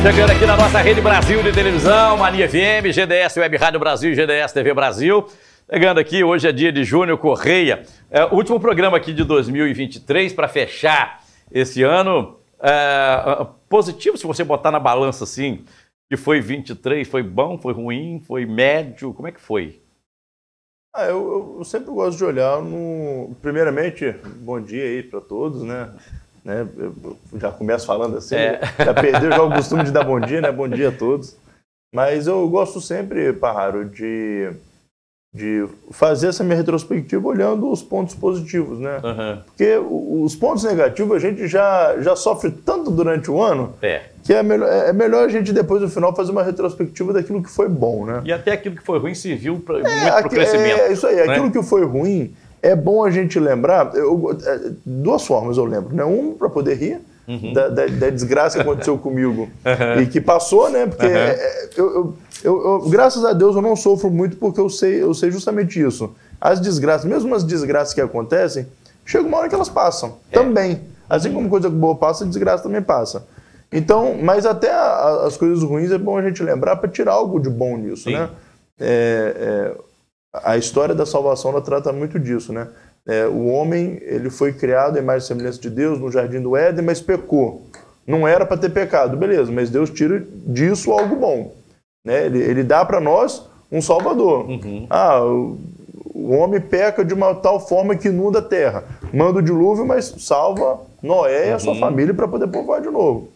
Chegando aqui na nossa Rede Brasil de televisão, Mania FM, GDS Web Rádio Brasil e GDS TV Brasil. Chegando aqui, hoje é dia de Júnior Correia. O último programa aqui de 2023 para fechar esse ano. Positivo, se você botar na balança assim, que foi 23, foi bom, foi ruim, foi médio, como é que foi? Eu sempre gosto de olhar primeiramente, bom dia aí para todos, né? Eu já começo falando assim, já perdeu já o costume de dar bom dia, né? Bom dia a todos. Mas eu gosto sempre, Parraro, de fazer essa minha retrospectiva olhando os pontos positivos, né? Uhum. Porque os pontos negativos a gente já sofre tanto durante o ano que é melhor a gente depois no final fazer uma retrospectiva daquilo que foi bom, né? E até aquilo que foi ruim serviu muito para o crescimento. É isso aí, né? Aquilo que foi ruim é bom a gente lembrar, duas formas eu lembro, né? Um, para poder rir da desgraça que aconteceu comigo e que passou, né? Porque graças a Deus eu não sofro muito porque eu sei justamente isso. As desgraças, mesmo as desgraças que acontecem, chega uma hora que elas passam também. Assim como coisa boa passa, a desgraça também passa. Então, mas até as coisas ruins é bom a gente lembrar para tirar algo de bom nisso, né? A história da salvação ela trata muito disso, né? O homem ele foi criado à imagem e semelhança de Deus no jardim do Éden, mas pecou. Não era para ter pecado, beleza, mas Deus tira disso algo bom, né? Ele dá para nós um Salvador. O homem peca de uma tal forma que inunda a terra. Manda o dilúvio, mas salva Noé e a sua família para poder povoar de novo.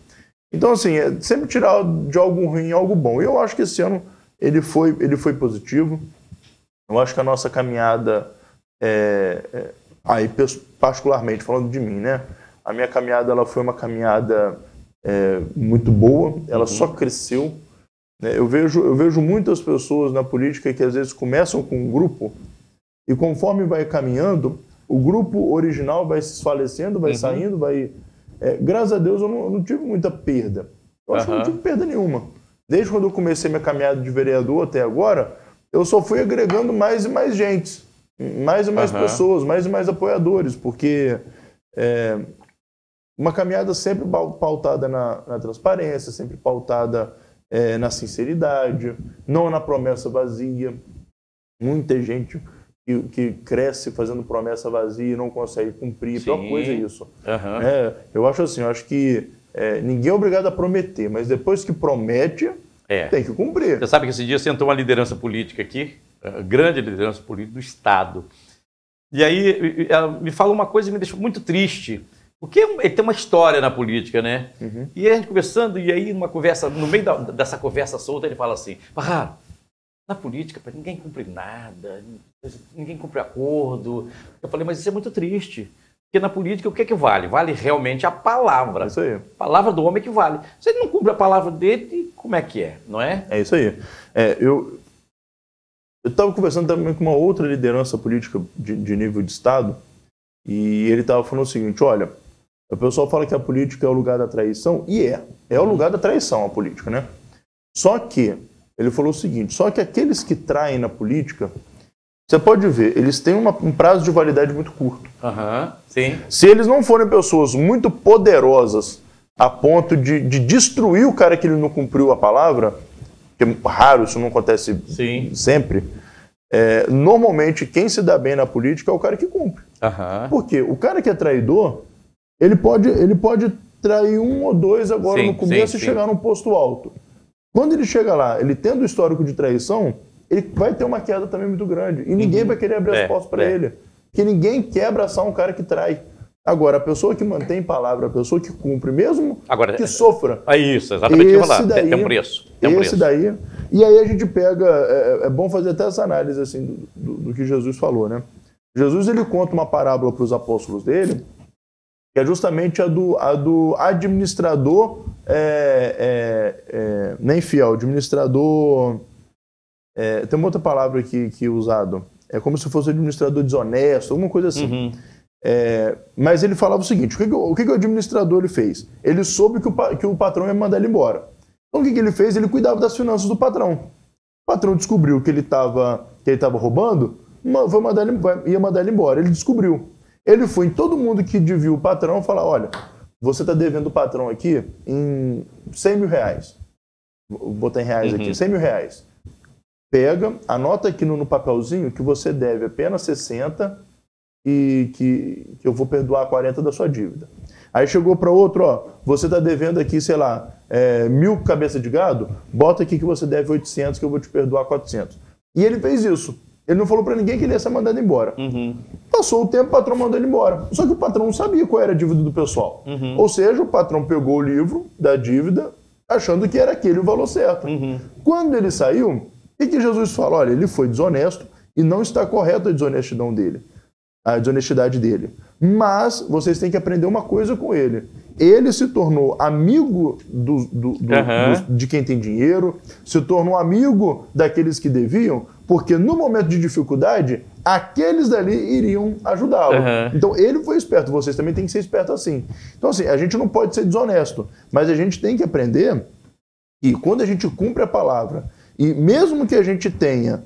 Então, assim, sempre tirar de algo ruim algo bom. E eu acho que esse ano ele foi positivo. Eu acho que a nossa caminhada, aí particularmente falando de mim, né? A minha caminhada ela foi uma caminhada muito boa, ela só cresceu. Né? Eu vejo muitas pessoas na política que às vezes começam com um grupo e conforme vai caminhando, o grupo original vai se desfalecendo, vai saindo, vai... graças a Deus eu não tive muita perda. Eu acho que eu não tive perda nenhuma. Desde quando eu comecei minha caminhada de vereador até agora, eu só fui agregando mais e mais gente, mais e mais pessoas, mais e mais apoiadores, porque uma caminhada sempre pautada na transparência, sempre pautada na sinceridade, não na promessa vazia. Muita gente que cresce fazendo promessa vazia e não consegue cumprir, a pior coisa é isso. Eu acho assim, eu acho que ninguém é obrigado a prometer, mas depois que promete... tem que cumprir. Você sabe que esse dia sentou uma liderança política aqui, grande liderança política do Estado. E aí ela me falou uma coisa que me deixou muito triste. Porque ele tem uma história na política, né? E a gente conversando, e aí numa conversa, no meio dessa conversa solta, ele fala assim, Parraro, na política ninguém cumpre nada, ninguém cumpre acordo. Eu falei, mas isso é muito triste. Porque na política, o que é que vale? Vale realmente a palavra. Isso aí. A palavra do homem que vale. Se ele não cumpre a palavra dele, como é que é? Não é? É isso aí. Eu estava conversando também com uma outra liderança política de nível de Estado, e ele estava falando o seguinte, olha, o pessoal fala que a política é o lugar da traição, e é o lugar da traição a política, né? Só que, ele falou o seguinte, só que aqueles que traem na política, você pode ver, eles têm um prazo de validade muito curto. Sim. Se eles não forem pessoas muito poderosas a ponto de destruir o cara que ele não cumpriu a palavra, que é raro, isso não acontece sempre, normalmente quem se dá bem na política é o cara que cumpre. Porque o cara que é traidor, ele pode trair um ou dois agora no começo e chegar num posto alto. Quando ele chega lá, ele tendo o histórico de traição, ele vai ter uma queda também muito grande. E ninguém vai querer abrir as portas para ele. Porque ninguém quer abraçar um cara que trai. Agora, a pessoa que mantém palavra, a pessoa que cumpre, mesmo que sofra. É isso, exatamente o que falar. Tem um preço. Daí. E aí a gente pega... É bom fazer até essa análise assim, do que Jesus falou, né? Jesus ele conta uma parábola para os apóstolos dele, que é justamente a do administrador nem fiel, administrador... tem uma outra palavra aqui que é usado. É como se fosse administrador desonesto, alguma coisa assim. Mas ele falava o seguinte, o que o administrador ele fez? Ele soube que o patrão ia mandar ele embora. Então o que ele fez? Ele cuidava das finanças do patrão. O patrão descobriu que ele estava roubando, ia mandar ele embora. Ele descobriu. Ele foi em todo mundo que devia o patrão falar, olha, você está devendo o patrão aqui em 100 mil reais. vou botar em reais aqui, 100 mil reais. Pega, anota aqui no papelzinho que você deve apenas 60 e que eu vou perdoar 40 da sua dívida. Aí chegou para outro, ó, você está devendo aqui, sei lá, 1.000 cabeça de gado, bota aqui que você deve 800 que eu vou te perdoar 400. E ele fez isso. Ele não falou para ninguém que ele ia ser mandado embora. Passou o tempo, o patrão mandou ele embora. Só que o patrão não sabia qual era a dívida do pessoal. Ou seja, o patrão pegou o livro da dívida achando que era aquele o valor certo. Quando ele saiu, o que Jesus fala? Olha, ele foi desonesto e não está correta a desonestidão dele, a desonestidade dele. Mas vocês têm que aprender uma coisa com ele. Ele se tornou amigo de quem tem dinheiro, se tornou amigo daqueles que deviam, porque no momento de dificuldade, aqueles dali iriam ajudá-lo. Então ele foi esperto, vocês também têm que ser espertos assim. Então assim, a gente não pode ser desonesto, mas a gente tem que aprender que quando a gente cumpre a palavra, e mesmo que a gente tenha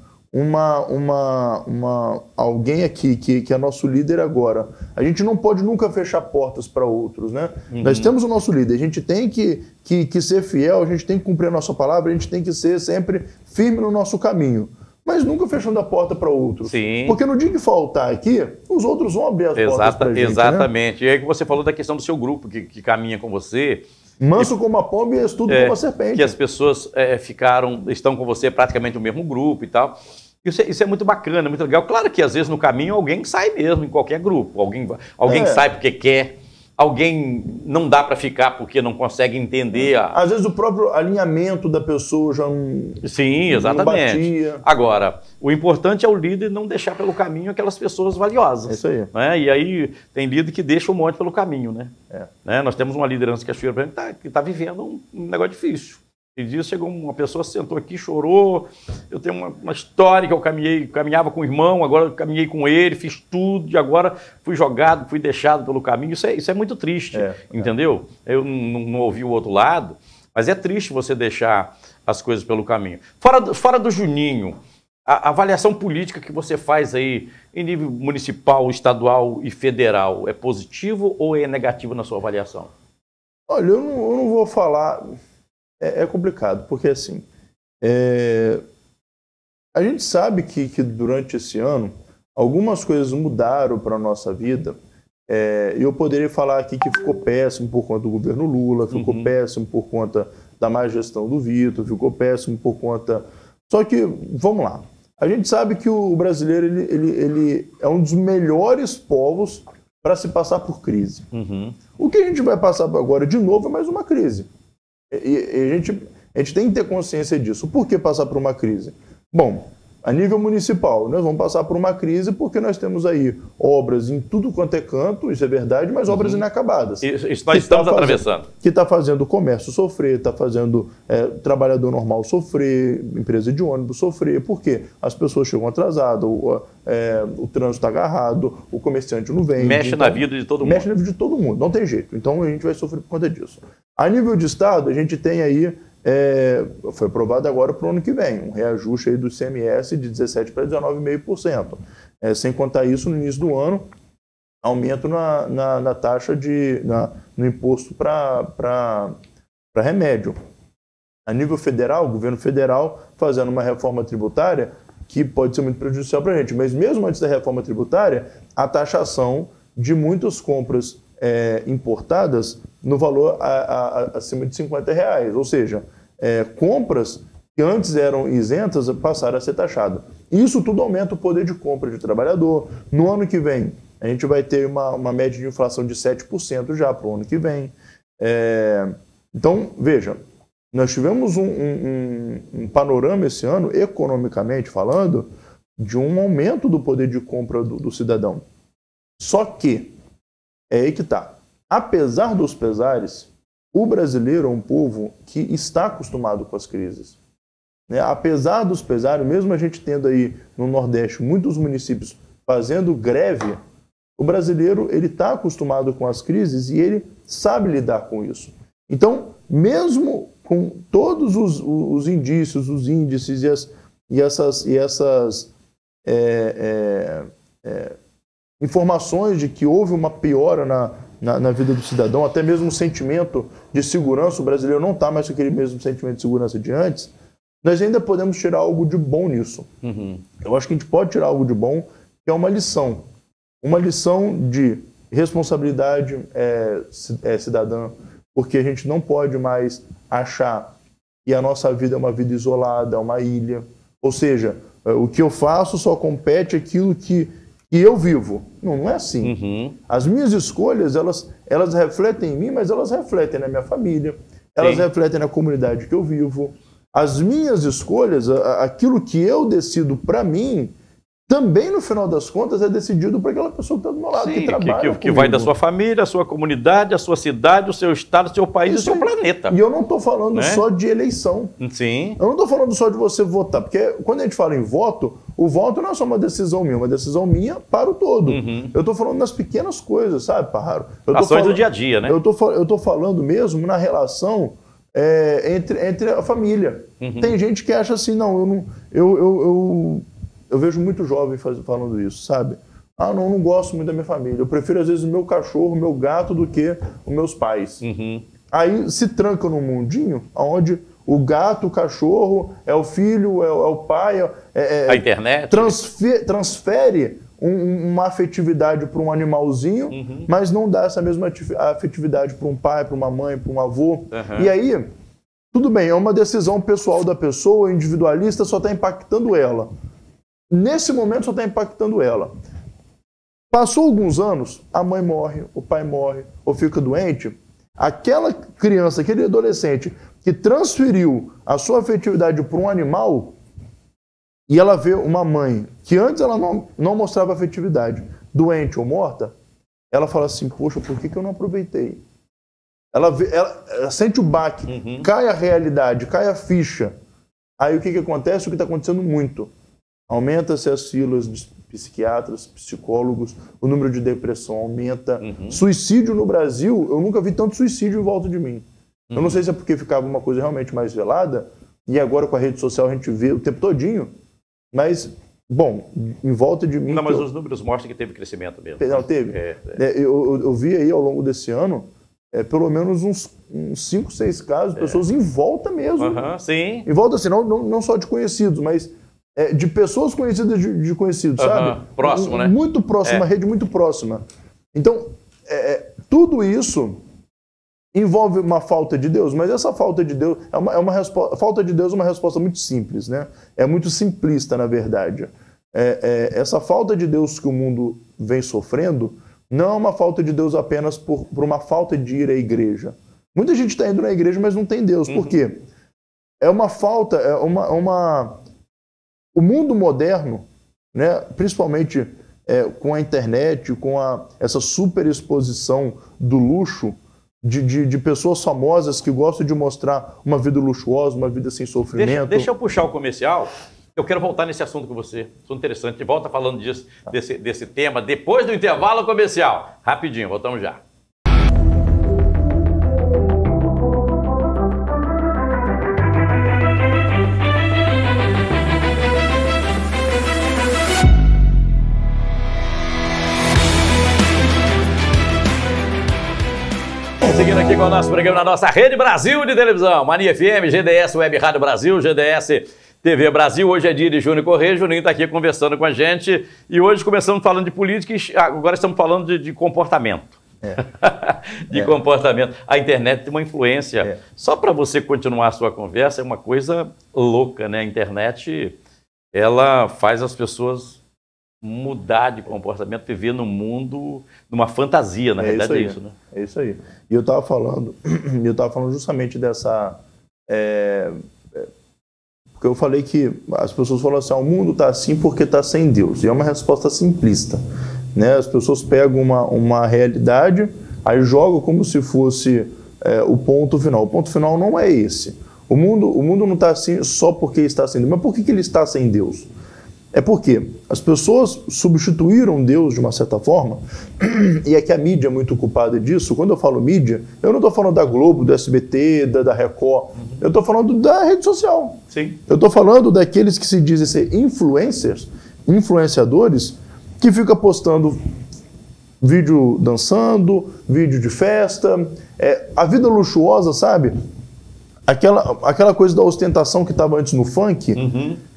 alguém aqui que é nosso líder agora, a gente não pode nunca fechar portas para outros, né? Nós temos o nosso líder, a gente tem que ser fiel, a gente tem que cumprir a nossa palavra, a gente tem que ser sempre firme no nosso caminho, mas nunca fechando a porta para outros. Sim. Porque no dia que faltar aqui, os outros vão abrir as portas para a gente. Exatamente. Né? E aí que você falou da questão do seu grupo que caminha com você. Manso como a pomba e estudo como a serpente. Que as pessoas estão com você praticamente no mesmo grupo e tal. Isso é muito bacana, muito legal. Claro que às vezes no caminho alguém sai mesmo em qualquer grupo. Alguém sai porque quer, alguém não dá para ficar porque não consegue entender. Às vezes o próprio alinhamento da pessoa já não. Sim, exatamente. Não batia. Agora, o importante é o líder não deixar pelo caminho aquelas pessoas valiosas. É isso aí. Né? E aí tem líder que deixa um monte pelo caminho, né? Né? Nós temos uma liderança cachoeira que está vivendo um negócio difícil. E dias chegou uma pessoa, sentou aqui, chorou. Eu tenho uma história que eu caminhava com o irmão, agora eu caminhei com ele, fiz tudo, e agora fui jogado, fui deixado pelo caminho. Isso é muito triste, entendeu? Eu não ouvi o outro lado, mas é triste você deixar as coisas pelo caminho. Fora do Juninho, a avaliação política que você faz aí em nível municipal, estadual e federal é positivo ou é negativo na sua avaliação? Olha, eu não vou falar... É complicado, porque assim, a gente sabe que durante esse ano algumas coisas mudaram para a nossa vida. Eu poderia falar aqui que ficou péssimo por conta do governo Lula, ficou péssimo por conta da má gestão do Vitor, ficou péssimo por conta... Só que, vamos lá, a gente sabe que o brasileiro ele é um dos melhores povos para se passar por crise. O que a gente vai passar agora de novo é mais uma crise. E a gente tem que ter consciência disso. Por que passar por uma crise? Bom, a nível municipal, nós vamos passar por uma crise porque nós temos aí obras em tudo quanto é canto, isso é verdade, mas obras inacabadas. Isso nós estamos atravessando. Que está fazendo o comércio sofrer, está fazendo trabalhador normal sofrer, empresa de ônibus sofrer. Por quê? As pessoas chegam atrasadas, o trânsito está agarrado, o comerciante não vende. Mexe na vida de todo mundo. Mexe na vida de todo mundo, não tem jeito. Então a gente vai sofrer por conta disso. A nível de Estado, a gente tem aí, foi aprovado agora para o ano que vem, um reajuste aí do ICMS de 17% para 19,5%. Sem contar isso, no início do ano, aumento na taxa no imposto para remédio. A nível federal, o governo federal fazendo uma reforma tributária que pode ser muito prejudicial para a gente. Mas mesmo antes da reforma tributária, a taxação de muitas compras importadas no valor acima de R$50, ou seja, compras que antes eram isentas passaram a ser taxadas. Isso tudo aumenta o poder de compra de trabalhador. No ano que vem, a gente vai ter uma média de inflação de 7% já para o ano que vem. Então, veja, nós tivemos um panorama esse ano, economicamente falando, de um aumento do poder de compra do cidadão. Só que, é aí que está. Apesar dos pesares, o brasileiro é um povo que está acostumado com as crises. Apesar dos pesares, mesmo a gente tendo aí no Nordeste muitos municípios fazendo greve, o brasileiro ele está acostumado com as crises e ele sabe lidar com isso. Então, mesmo com todos os indícios, os índices e essas informações de que houve uma piora na vida do cidadão, até mesmo o sentimento de segurança, o brasileiro não está mais com aquele mesmo sentimento de segurança de antes, nós ainda podemos tirar algo de bom nisso. Eu acho que a gente pode tirar algo de bom, que é uma lição de responsabilidade cidadã, porque a gente não pode mais achar que a nossa vida é uma vida isolada, é uma ilha. Ou seja, o que eu faço só compete aquilo que eu vivo. Não é assim. As minhas escolhas, elas refletem em mim, mas elas refletem na minha família, elas refletem na comunidade que eu vivo. As minhas escolhas, aquilo que eu decido para mim, também, no final das contas, é decidido por aquela pessoa que está do meu lado, que trabalha que vai da sua família, a sua comunidade, a sua cidade, o seu estado, o seu país e o seu planeta. E eu não estou falando só de eleição. Sim. Eu não estou falando só de você votar, porque quando a gente fala em voto, o voto não é só uma decisão minha, é uma decisão minha para o todo. Eu estou falando das pequenas coisas, sabe, Parraro? Ações do dia a dia, né? Eu estou falando mesmo na relação entre a família. Tem gente que acha assim, não, eu vejo muito jovem falando isso, sabe? Não gosto muito da minha família. Eu prefiro, às vezes, o meu cachorro, o meu gato, do que os meus pais. Aí se tranca num mundinho onde o gato, o cachorro, é o filho, é o pai... a internet. Transfere uma afetividade para um animalzinho, mas não dá essa mesma afetividade para um pai, para uma mãe, para um avô. E aí, tudo bem, é uma decisão pessoal da pessoa, individualista, só está impactando ela. Nesse momento só está impactando ela. Passou alguns anos, a mãe morre, o pai morre, ou fica doente. Aquela criança, aquele adolescente que transferiu a sua afetividade para um animal, e ela vê uma mãe que antes ela não mostrava afetividade, doente ou morta, ela fala assim, poxa, por que eu não aproveitei? Ela sente o baque, cai a realidade, cai a ficha. Aí o que acontece? O que está acontecendo muito. Aumenta-se as filas de psiquiatras, psicólogos, o número de depressão aumenta. Suicídio no Brasil, eu nunca vi tanto suicídio em volta de mim. Eu não sei se é porque ficava uma coisa realmente mais velada, e agora com a rede social a gente vê o tempo todinho, mas, bom, em volta de mim... Não, mas os números mostram que teve crescimento mesmo. Não, teve. Eu vi aí ao longo desse ano, pelo menos uns 5, 6 casos, pessoas em volta mesmo. Sim. Em volta assim, não só de conhecidos, mas... de pessoas conhecidas de conhecidos, sabe? Próximo, né? Muito próximo, uma rede muito próxima. Então, tudo isso envolve uma falta de Deus, mas essa falta de Deus falta de Deus é uma resposta muito simples, né? É muito simplista, na verdade. Essa falta de Deus que o mundo vem sofrendo não é uma falta de Deus apenas por uma falta de ir à igreja. Muita gente está indo na igreja, mas não tem Deus. Por quê? É uma falta, o mundo moderno, né, principalmente com a internet, com essa superexposição do luxo, de pessoas famosas que gostam de mostrar uma vida luxuosa, uma vida sem sofrimento. Deixa eu puxar o comercial. Eu quero voltar nesse assunto com você. Assunto interessante. De volta falando disso, desse tema, depois do intervalo comercial. Rapidinho, voltamos já. Seguindo aqui com o nosso programa na nossa Rede Brasil de televisão, Mania FM, GDS Web Rádio Brasil, GDS TV Brasil. Hoje é dia de Júnior Correia. Juninho está aqui conversando com a gente. E hoje começamos falando de política e agora estamos falando de comportamento. Comportamento. A internet tem uma influência. Só para você continuar a sua conversa, é uma coisa louca, né? A internet, ela faz as pessoas mudar de comportamento, viver num mundo, numa fantasia, na verdade é isso, né? É isso aí. E eu estava falando justamente dessa... porque eu falei que as pessoas falam assim, o mundo está assim porque está sem Deus. E é uma resposta simplista, né? As pessoas pegam uma realidade, aí jogam como se fosse o ponto final. O ponto final não é esse. O mundo não está assim só porque está sem Deus. Mas por que ele está sem Deus? É porque as pessoas substituíram Deus de uma certa forma, e é que a mídia é muito culpada disso. Quando eu falo mídia, eu não estou falando da Globo, do SBT, da Record, eu estou falando da rede social. Sim. Eu estou falando daqueles que se dizem ser influenciadores, que ficam postando vídeo dançando, vídeo de festa, a vida luxuosa, sabe? Aquela coisa da ostentação que estava antes no funk,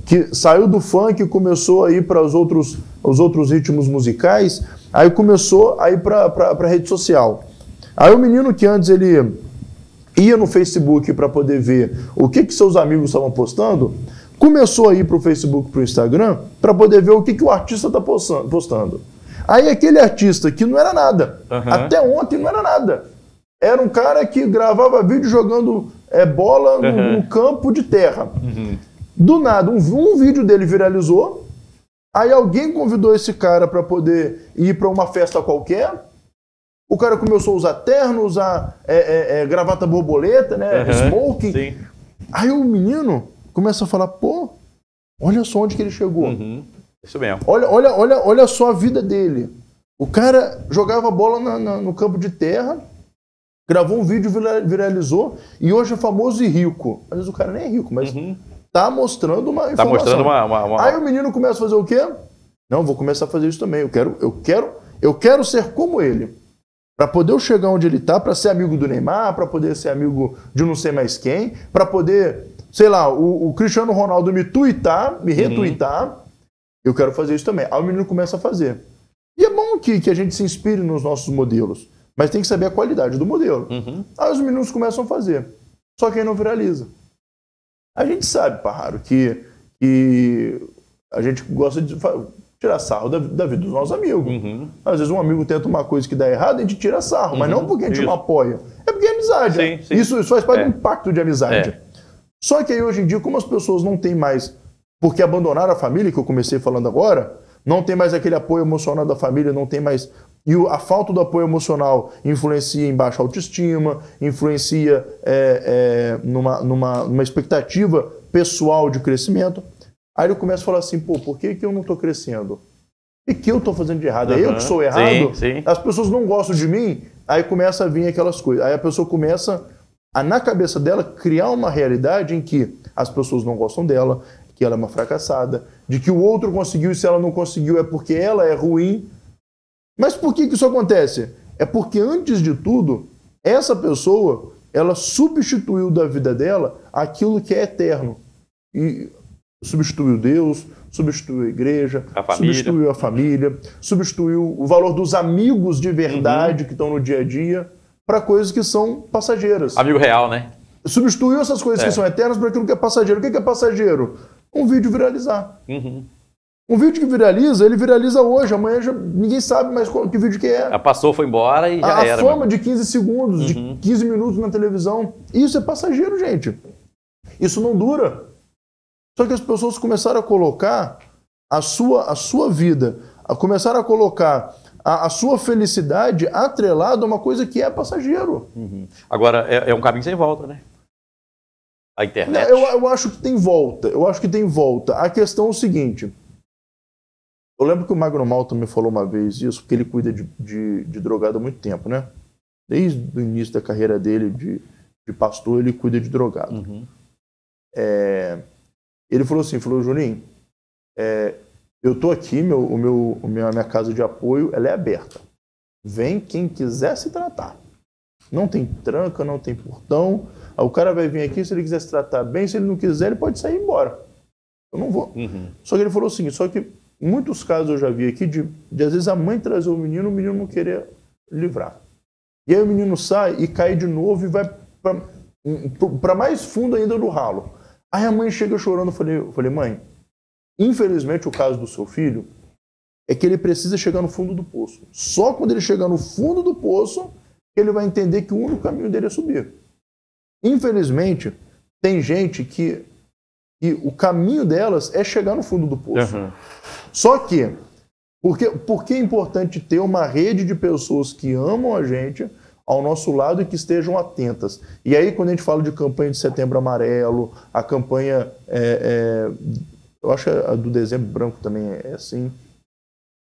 que saiu do funk e começou a ir para os outros ritmos musicais, aí começou a ir para a rede social. Aí o menino que antes ele ia no Facebook para poder ver o que seus amigos estavam postando, começou a ir para o Facebook, para o Instagram, para poder ver o que o artista está postando. Aí aquele artista que não era nada, até ontem não era nada, era um cara que gravava vídeo jogando bola no campo de terra. Do nada, um vídeo dele viralizou, aí alguém convidou esse cara para poder ir para uma festa qualquer, o cara começou a usar terno, usar gravata borboleta, né, smoking. Sim. Aí o menino começa a falar, pô, olha só onde que ele chegou. Isso mesmo. Olha só a vida dele. O cara jogava bola no campo de terra, gravou um vídeo, viralizou, e hoje é famoso e rico. Às vezes o cara nem é rico, mas tá mostrando uma informação. Tá mostrando uma... Aí o menino começa a fazer o quê? Não, vou começar a fazer isso também. Eu quero ser como ele. Para poder eu chegar onde ele tá, para ser amigo do Neymar, para poder ser amigo de não sei mais quem, para poder, sei lá, o Cristiano Ronaldo me retweetar, eu quero fazer isso também. Aí o menino começa a fazer. E é bom que a gente se inspire nos nossos modelos, mas tem que saber a qualidade do modelo. Aí os meninos começam a fazer. Só que aí não viraliza. A gente sabe, Parraro, que a gente gosta de tirar sarro da vida dos nossos amigos. Às vezes um amigo tenta uma coisa que dá errado, a gente tira sarro, mas não porque a gente não apoia. É porque é amizade. Sim. Isso faz parte de um pacto de amizade. Só que aí hoje em dia, como as pessoas não têm mais, porque abandonaram a família, que eu comecei falando agora, não tem mais aquele apoio emocional da família, não tem mais... E a falta do apoio emocional influencia em baixa autoestima, influencia numa expectativa pessoal de crescimento. Aí ele começa a falar assim, pô, por que eu não estou crescendo? E que eu estou fazendo de errado? É eu que sou errado? Sim. As pessoas não gostam de mim? Aí começa a vir aquelas coisas. Aí a pessoa começa a, na cabeça dela, criar uma realidade em que as pessoas não gostam dela, que ela é uma fracassada, de que o outro conseguiu e se ela não conseguiu é porque ela é ruim. Mas por que isso acontece? É porque, antes de tudo, essa pessoa, ela substituiu da vida dela aquilo que é eterno. E substituiu Deus, substituiu a igreja, substituiu a família, substituiu o valor dos amigos de verdade que estão no dia a dia para coisas que são passageiras. Amigo real, né? Substituiu essas coisas que são eternas para aquilo que é passageiro. O que é passageiro? Um vídeo viralizar. Um vídeo que viraliza, ele viraliza hoje, amanhã já ninguém sabe mais que vídeo que é. Passou, foi embora e já era. A fama de 15 segundos, de 15 minutos na televisão, isso é passageiro, gente. Isso não dura. Só que as pessoas começaram a colocar a sua vida, começaram a colocar a sua felicidade atrelada a uma coisa que é passageiro. Agora, é um caminho sem volta, né? A internet. Eu acho que tem volta. Eu acho que tem volta. A questão é o seguinte. Eu lembro que o Magno Malta me falou uma vez isso, porque ele cuida de drogado há muito tempo, né? Desde o início da carreira dele de pastor, ele cuida de drogado. Ele falou assim, Juninho, eu tô aqui, minha casa de apoio, ela é aberta. Vem quem quiser se tratar. Não tem tranca, não tem portão. O cara vai vir aqui, se ele quiser se tratar bem, se ele não quiser, ele pode sair embora. Eu não vou. Só que ele falou assim, só que muitos casos eu já vi aqui de às vezes a mãe trazer o menino não querer livrar. E aí o menino sai e cai de novo e vai para mais fundo ainda do ralo. Aí a mãe chega chorando, eu falei, mãe, infelizmente o caso do seu filho é que ele precisa chegar no fundo do poço. Só quando ele chegar no fundo do poço, ele vai entender que o único caminho dele é subir. Infelizmente, tem gente que o caminho delas é chegar no fundo do poço. Só que, por que é importante ter uma rede de pessoas que amam a gente ao nosso lado e que estejam atentas? E aí, quando a gente fala de campanha de Setembro Amarelo, a campanha, eu acho que a do Dezembro Branco também é assim.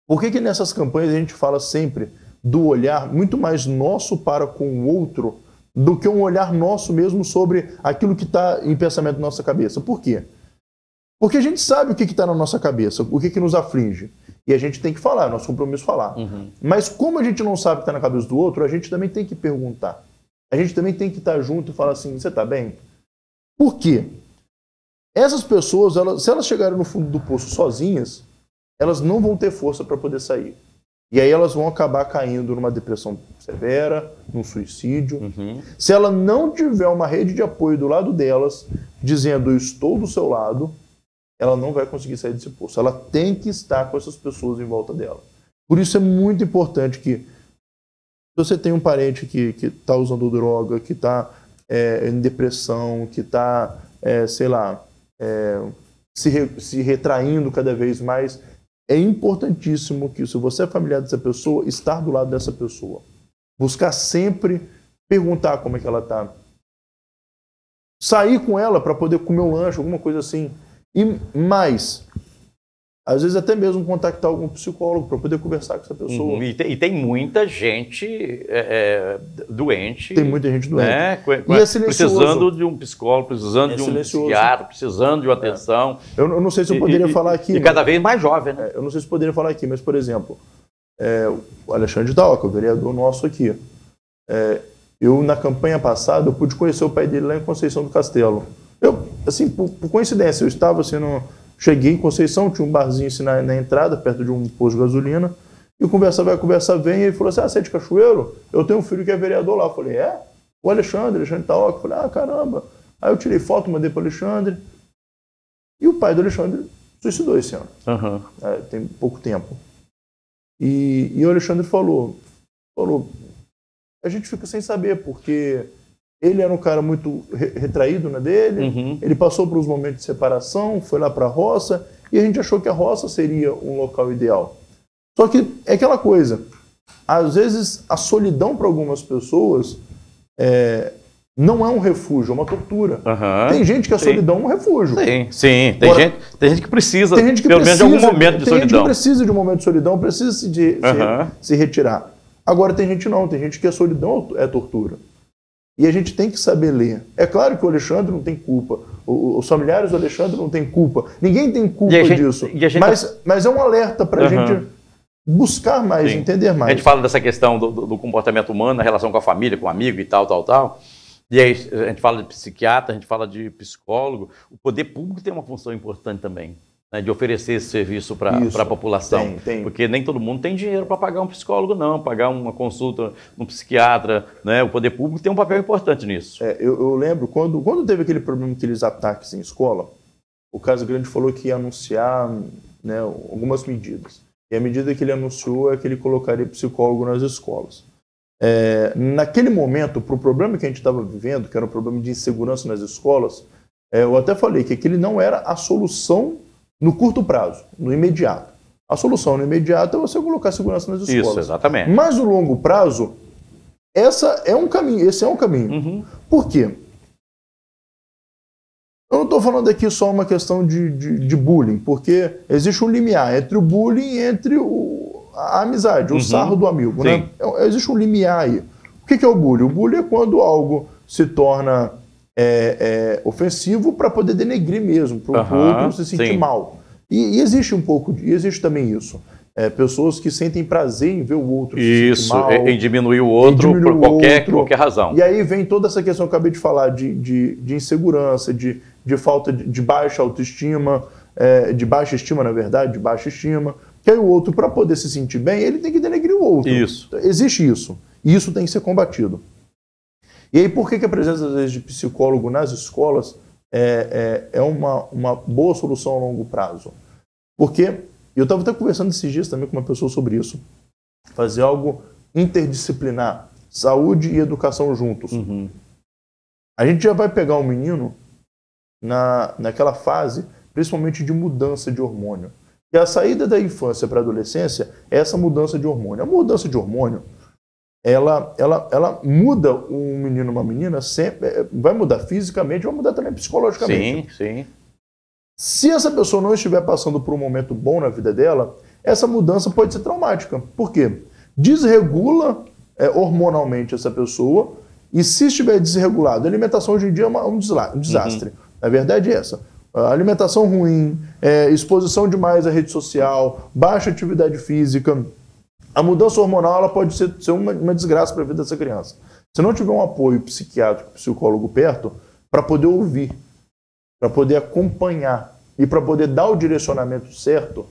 Por que nessas campanhas a gente fala sempre do olhar muito mais nosso para com o outro do que um olhar nosso mesmo sobre aquilo que está em pensamento na nossa cabeça? Por quê? Porque a gente sabe o que está na nossa cabeça, o que nos aflige. E a gente tem que falar, é nosso compromisso falar. Mas como a gente não sabe o que está na cabeça do outro, a gente também tem que perguntar. A gente também tem que estar junto e falar assim, você está bem? Por quê? Essas pessoas, se elas chegarem no fundo do poço sozinhas, elas não vão ter força para poder sair. E aí elas vão acabar caindo numa depressão severa, num suicídio. Se ela não tiver uma rede de apoio do lado delas, dizendo eu estou do seu lado, ela não vai conseguir sair desse poço. Ela tem que estar com essas pessoas em volta dela. Por isso é muito importante que, se você tem um parente que está usando droga, que está em depressão, que está, sei lá, se retraindo cada vez mais, é importantíssimo que, se você é familiar dessa pessoa, estar do lado dessa pessoa. Buscar sempre perguntar como é que ela está. Sair com ela para poder comer um lanche, alguma coisa assim. E mais, às vezes até mesmo contactar algum psicólogo para poder conversar com essa pessoa. E tem muita gente doente. Tem muita gente doente. Né? E é silencioso. Precisando de um psicólogo, precisando de um psiquiatra, precisando de uma atenção. Eu não sei se eu poderia falar aqui. E cada vez mais jovem, né? Eu não sei se eu poderia falar aqui, mas, por exemplo, o Alexandre Taoca, o vereador nosso aqui. Eu, na campanha passada, eu pude conhecer o pai dele lá em Conceição do Castelo. Eu, assim, por coincidência, eu estava assim, cheguei em Conceição, tinha um barzinho assim, na entrada, perto de um posto de gasolina, e conversa vai, conversa vem, e ele falou assim, você é de Cachoeiro? Eu tenho um filho que é vereador lá. Eu falei, o Alexandre Taoca. Eu falei, caramba. Aí eu tirei foto, mandei para o Alexandre, e o pai do Alexandre suicidou esse ano. Tem pouco tempo. E o Alexandre falou, a gente fica sem saber, porque ele era um cara muito retraído na dele, ele passou por uns momentos de separação, foi lá para a roça, e a gente achou que a roça seria um local ideal. Só que é aquela coisa, às vezes a solidão para algumas pessoas não é um refúgio, é uma tortura. Tem gente que a solidão é um refúgio. Sim. Tem gente que precisa, pelo menos de algum momento de solidão. Tem gente que precisa de um momento de solidão, precisa se retirar. Agora tem gente não, tem gente que a solidão é tortura. E a gente tem que saber ler. É claro que o Alexandre não tem culpa. Os familiares do Alexandre não têm culpa. Ninguém tem culpa disso. Mas é um alerta para a gente buscar mais, entender mais. A gente fala dessa questão do comportamento humano, na relação com a família, com o amigo e tal. E aí a gente fala de psiquiatra, a gente fala de psicólogo. O poder público tem uma função importante também, né, de oferecer esse serviço para a população. Porque nem todo mundo tem dinheiro para pagar um psicólogo, não, pagar uma consulta num psiquiatra. Né? O poder público tem um papel importante nisso. Eu lembro, quando teve aquele problema, aqueles ataques em escola, o Casagrande falou que ia anunciar, né, algumas medidas. E a medida que ele anunciou é que ele colocaria psicólogo nas escolas. Naquele momento, para o problema que a gente estava vivendo, que era um problema de insegurança nas escolas, eu até falei que aquele não era a solução no curto prazo, no imediato. A solução no imediato é você colocar segurança nas escolas. Isso, exatamente. Mas no longo prazo, esse é um caminho. Por quê? Eu não estou falando aqui só uma questão de bullying, porque existe um limiar entre o bullying e entre a amizade, o sarro do amigo. Né? Existe um limiar aí. O que é o bullying? O bullying é quando algo se torna ofensivo para poder denegrir mesmo, para o outro se sentir mal. E existe existe também isso. Pessoas que sentem prazer em ver o outro se sentir mal. Em diminuir o outro por qualquer razão. E aí vem toda essa questão que eu acabei de falar, de insegurança, de falta de baixa autoestima, de baixa estima, na verdade, de baixa estima. Que aí o outro, para poder se sentir bem, ele tem que denegrir o outro. Isso. Existe isso. E isso tem que ser combatido. E aí, por que a presença, às vezes, de psicólogo nas escolas é uma boa solução a longo prazo? Porque eu estava até conversando esses dias também com uma pessoa sobre isso. Fazer algo interdisciplinar, saúde e educação juntos. A gente já vai pegar um menino naquela fase, principalmente de mudança de hormônio. E a saída da infância para a adolescência é essa mudança de hormônio. A mudança de hormônio, ela muda um menino, uma menina, sempre, vai mudar fisicamente, vai mudar também psicologicamente. Sim. Se essa pessoa não estiver passando por um momento bom na vida dela, essa mudança pode ser traumática. Por quê? Desregula hormonalmente essa pessoa, e se estiver desregulado, a alimentação hoje em dia é um desastre. A verdade é essa. alimentação ruim, exposição demais à rede social, baixa atividade física, a mudança hormonal ela pode ser uma desgraça para a vida dessa criança. Se não tiver um apoio psiquiátrico, psicólogo perto, para poder ouvir, para poder acompanhar e para poder dar o direcionamento certo,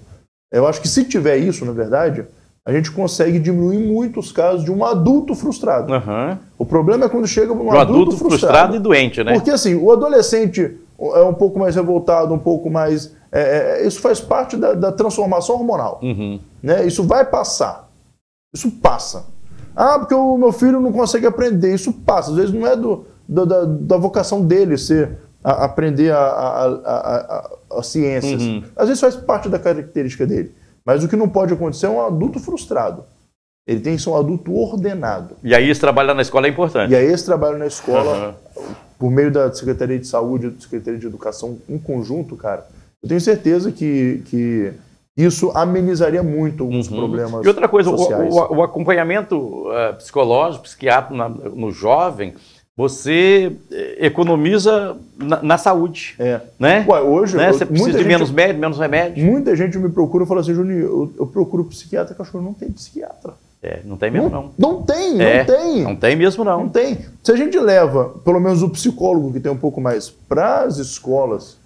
eu acho que se tiver isso, na verdade, a gente consegue diminuir muito os casos de um adulto frustrado. Uhum. O problema é quando chega um adulto frustrado e doente, né? Porque assim, o adolescente é um pouco mais revoltado, um pouco mais... isso faz parte da transformação hormonal. Uhum. Né? Isso vai passar. Isso passa. Ah, porque o meu filho não consegue aprender. Isso passa. Às vezes não é da vocação dele aprender as ciências. Uhum. Às vezes faz parte da característica dele. Mas o que não pode acontecer é um adulto frustrado. Ele tem que ser um adulto ordenado. E aí esse trabalho na escola é importante. E aí esse trabalho na escola, por meio da Secretaria de Saúde e da Secretaria de Educação em conjunto, cara, eu tenho certeza que isso amenizaria muito os problemas. E outra coisa, sociais. o acompanhamento psicológico, psiquiátrico no jovem, você economiza na saúde. Né? Ué, hoje, né? Você precisa de menos médico, menos remédio. Muita gente me procura e fala assim, Juninho, eu procuro psiquiatra, cachorro, não tem psiquiatra. Não tem mesmo, não. Não tem. Não tem mesmo, não. Não tem. Se a gente leva, pelo menos o psicólogo, que tem um pouco mais, para as escolas,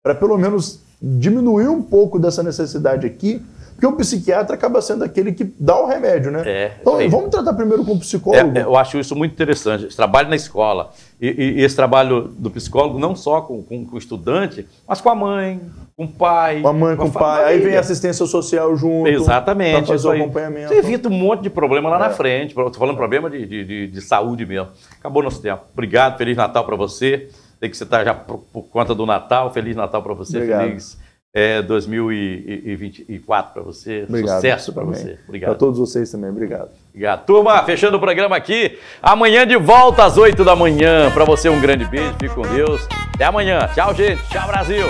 para pelo menos diminuir um pouco dessa necessidade aqui, porque o psiquiatra acaba sendo aquele que dá o remédio, né? Então, vamos tratar primeiro com o psicólogo. Eu acho isso muito interessante. Esse trabalho na escola e esse trabalho do psicólogo não só com o estudante, mas com a mãe, com o pai. Com a mãe, com o pai. Aí vem a assistência social junto. Exatamente. Para fazer o acompanhamento. Você evita um monte de problema lá na frente. Estou falando problema de saúde mesmo. Acabou nosso tempo. Obrigado, Feliz Natal para você. Sei que você está já por conta do Natal. Feliz Natal para você. Obrigado. Feliz 2024 para você. Obrigado. Sucesso para você. Obrigado. Para todos vocês também. Obrigado. Obrigado. Turma, fechando o programa aqui. Amanhã de volta às 8 da manhã. Para você um grande beijo. Fique com Deus. Até amanhã. Tchau, gente. Tchau, Brasil.